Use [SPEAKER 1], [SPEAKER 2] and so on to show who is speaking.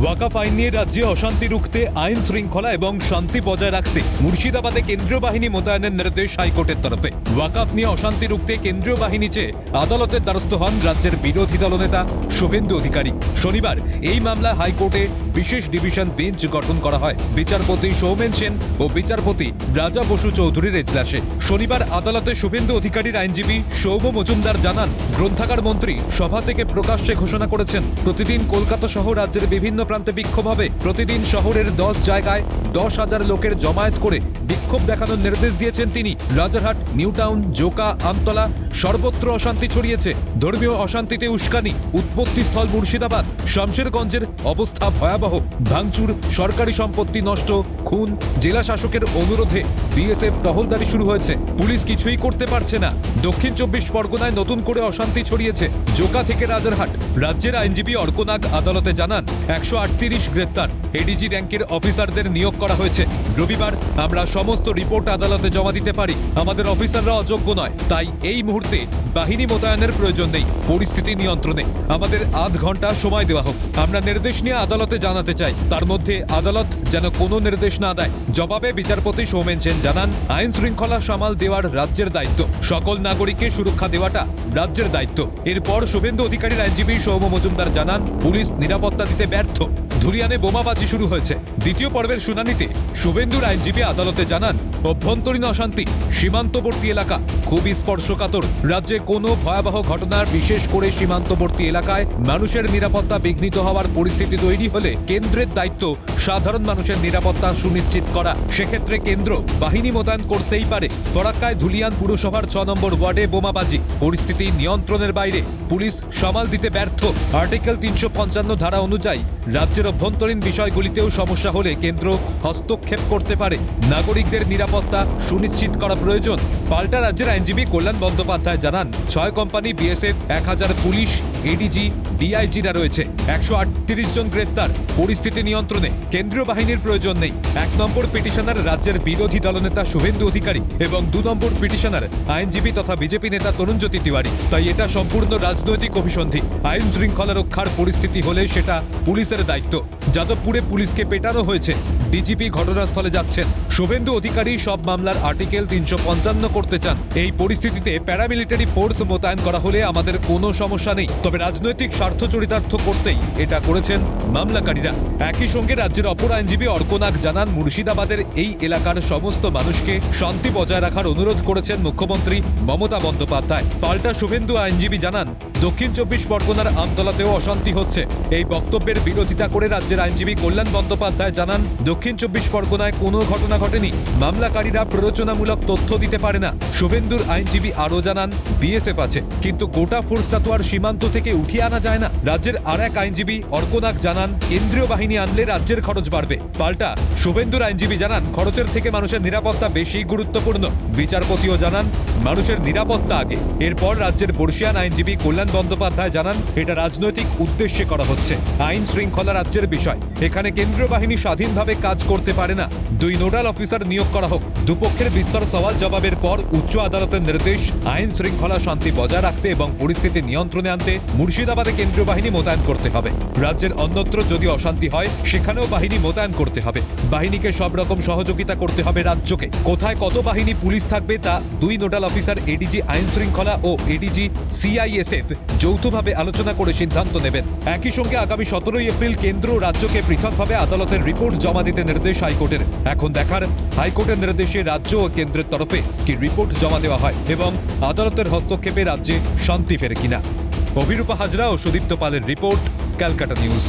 [SPEAKER 1] ওয়াকফ আইন নিয়ে রাজ্যে অশান্তি রুখতে, আইন শৃঙ্খলা এবং শান্তি বজায় রাখতে মুর্শিদাবাদে কেন্দ্রীয় বাহিনী মোতায়েনের নির্দেশ হাইকোর্টের তরফে। ওয়াকফ নিয়ে অশান্তি রুখতে কেন্দ্রীয় বাহিনী চেয়ে আদালতের দ্বারস্থ হন রাজ্যের বিরোধী দলনেতা শুভেন্দু অধিকারী। শনিবার এই মামলায় হাইকোর্টে বিশেষ ডিভিশন বেঞ্চ গঠন করা হয় বিচারপতি সৌমেন সেন ও বিচারপতি রাজা বসু চৌধুরীর এজলাসে। শনিবার আদালতে শুভেন্দু অধিকারীর আইনজীবী সৌম মজুমদার জানান, গ্রন্থাগার মন্ত্রী সভা থেকে প্রকাশ্যে ঘোষণা করেছেন প্রতিদিন কলকাতা সহ রাজ্যের বিভিন্ন প্রান্তে বিক্ষোভ হবে। প্রতিদিন শহরের 10 জায়গায় 10,000 লোকের জমায়েত করে বিক্ষোভ দেখানোর নির্দেশ দিয়েছেন তিনি। রাজারহাট, নিউ টাউন, জোকা, আমতলা সর্বত্র অশান্তি ছড়িয়েছে। ধর্মীয় অশান্তিতে উস্কানি, উৎপত্তিস্থল মুর্শিদাবাদ। শামশেরগঞ্জের অবস্থা ভয়াবহ, ভাঙচুর, সরকারি সম্পত্তি নষ্ট, খুন। জেলা শাসকের অনুরোধে বিএসএফ টহলদারি শুরু হয়েছে, পুলিশ কিছুই করতে পারছে না। দক্ষিণ 24 পরগনায় নতুন করে অশান্তি ছড়িয়েছে। জোকা থেকে রাজারহাট। রাজ্যের আইনজীবী অর্কনাগ আদালতে জানান, 138 গ্রেপ্তার এডিজি র্যাঙ্কের অফিসারদের নিয়োগ করা হয়েছে। রবিবার আমরা সমস্ত রিপোর্ট আদালতে জমা দিতে পারি। আমাদের অফিসাররা অযোগ্য নয়, তাই এই মুহূর্তে বাহিনী মোতায়েনের প্রয়োজন নেই। পরিস্থিতি নিয়ন্ত্রণে, আমাদের আধ ঘন্টা সময় দেওয়া হোক। আমরা নির্দেশ নিয়ে আদালতে জানাতে চাই, তার মধ্যে আদালত যেন কোনো নির্দেশ না দেয়। জবাবে বিচারপতি সৌমেন সেন জানান, আইন শৃঙ্খলা সামাল দেওয়ার রাজ্যের দায়িত্ব, সকল নাগরিককে সুরক্ষা দেওয়াটা রাজ্যের দায়িত্ব। এরপর শুভেন্দু অধিকারীর আইনজীবী সৌম মজুমদার জানান, পুলিশ নিরাপত্তা দিতে ব্যর্থ। ধুলিয়ানে বোমাবাজি শুরু হয়েছে। দ্বিতীয় পর্বের শুনানিতে শুভেন্দুর আইনজীবী আদালতে জানান, অভ্যন্তরীণ অশান্তি, সীমান্তবর্তী এলাকা খুবই স্পর্শকাতর। রাজ্যে কোনো ভয়াবহ ঘটনার, বিশেষ করে সীমান্তবর্তী এলাকায় মানুষের নিরাপত্তা বিঘ্নিত হওয়ার পরিস্থিতি তৈরি হলে কেন্দ্রের দায়িত্ব সাধারণ মানুষের নিরাপত্তা সুনিশ্চিত করা। সেক্ষেত্রে কেন্দ্র বাহিনী মোতায়েন করতেই পারে। ফরাক্কায় ধুলিয়ান পুরসভার 6 নম্বর ওয়ার্ডে বোমাবাজি, পরিস্থিতি নিয়ন্ত্রণের বাইরে, পুলিশ সামাল দিতে ব্যর্থ। আর্টিকেল 355 ধারা অনুযায়ী রাজ্যের অভ্যন্তরীণ বিষয়গুলিতেও সমস্যা হলে কেন্দ্র হস্তক্ষেপ করতে পারে। নাগরিকদের নিরাপত্তা সুনিশ্চিত করা প্রয়োজন। পাল্টা রাজ্যের আইনজীবী কল্যাণ বন্দ্যোপাধ্যায় জানান, 6 কোম্পানি, বিএসএফ, 1000 পুলিশ, এডিজি, ডিআইজিরা রয়েছে। 138 জন গ্রেফতার। পরিস্থিতি নিয়ন্ত্রণে কেন্দ্রীয় বাহিনীর প্রয়োজন নেই। 1 নম্বর পিটিশনার রাজ্যের বিরোধী দলনেতা শুভেন্দু অধিকারী এবং 2 নম্বর পিটিশনার আইনজীবী তথা বিজেপি নেতা তরুণজ্যোতি তিওয়ারি। তাই এটা সম্পূর্ণ রাজনৈতিক অভিসন্ধি। আইন শৃঙ্খলা রক্ষার পরিস্থিতি হলে সেটা পুলিশের দায়িত্ব। যাদবপুরে পুলিশকে পেটানো হয়েছে, ডিজিপি ঘটনাস্থলে যাচ্ছেন। শুভেন্দু অধিকারী সব মামলার আর্টিকেল 355 করতে চান। এই পরিস্থিতিতে প্যারামিলিটারি ফোর্স মোতায়েন করা হলে আমাদের কোনো সমস্যা নেই, তবে রাজনৈতিক স্বার্থ চরিতার্থ করতেই এটা করেছেন মামলাকারীরা। একই সঙ্গে রাজ্যের অপর আইনজীবী অর্কনাগ জানান, মুর্শিদাবাদের এই এলাকার সমস্ত মানুষকে শান্তি বজায় রাখার অনুরোধ করেছেন মুখ্যমন্ত্রী মমতা বন্দ্যোপাধ্যায়। পাল্টা শুভেন্দু আইনজীবী জানান, দক্ষিণ 24 পরগনার আমতলাতেও অশান্তি হচ্ছে। এই বক্তব্যের বিরোধিতা করে রাজ্যের আইনজীবী কল্যাণ বন্দ্যোপাধ্যায় জানান, দক্ষিণ 24 পরগনায় কোনো ঘটনা ঘটেনি, মামলাকারীরা প্ররোচনামূলক তথ্য দিতে পারে না। শুভেন্দুর আইনজীবী আরও জানান, বিএসএফ আছে, কিন্তু গোটা ফোর্সটা তো আর সীমান্ত থেকে উঠিয়ে আনা যায় না। রাজ্যের আর এক আইনজীবী অর্কনাগ জানান, কেন্দ্রীয় বাহিনী আনলে রাজ্যের খরচ বাড়বে। পাল্টা শুভেন্দুর আইনজীবী জানান, খরচের থেকে মানুষের নিরাপত্তা বেশি গুরুত্বপূর্ণ। বিচারপতিও জানান, মানুষের নিরাপত্তা আগে। এরপর রাজ্যের বর্ষিয়ান আইনজীবী কল্যাণ বন্দ্যোপাধ্যায় জানান, এটা রাজনৈতিক উদ্দেশ্যে করা হচ্ছে। আইন শৃঙ্খলা রাজ্যের বিষয়, এখানে কেন্দ্রীয় বাহিনী স্বাধীনভাবে কাজ করতে পারে না। 2 নোডাল অফিসার নিয়োগ করা হোক। দুপক্ষের বিস্তর সওয়াল জবাবের পর উচ্চ আদালতের নির্দেশ, আইন শৃঙ্খলা শান্তি বজায় রাখতে এবং পরিস্থিতি নিয়ন্ত্রণে আনতে মুর্শিদাবাদে কেন্দ্রীয় বাহিনী মোতায়েন করতে হবে। রাজ্যের অন্যত্র যদি অশান্তি হয় সেখানেও বাহিনী মোতায়েন করতে হবে। বাহিনীকে সব রকম সহযোগিতা করতে হবে রাজ্যকে। কোথায় কত বাহিনী পুলিশ থাকবে তা 2 নোডাল অফিসার এডিজি আইন শৃঙ্খলা ও এডিজি সিআইএসএফ যৌথভাবে আলোচনা করে সিদ্ধান্ত নেবেন। একই সঙ্গে আগামী 17 এপ্রিল কেন্দ্র ও রাজ্যকে পৃথকভাবে আদালতের রিপোর্ট জমা দিতে নির্দেশ হাইকোর্টের। এখন দেখার হাইকোর্টের নির্দেশে রাজ্য ও কেন্দ্রের তরফে কি রিপোর্ট জমা দেওয়া হয় এবং আদালতের হস্তক্ষেপে রাজ্যে শান্তি ফেরে কিনা। অভিরূপা হাজরা ও সুদীপ্ত পালের রিপোর্ট, ক্যালকাটা নিউজ।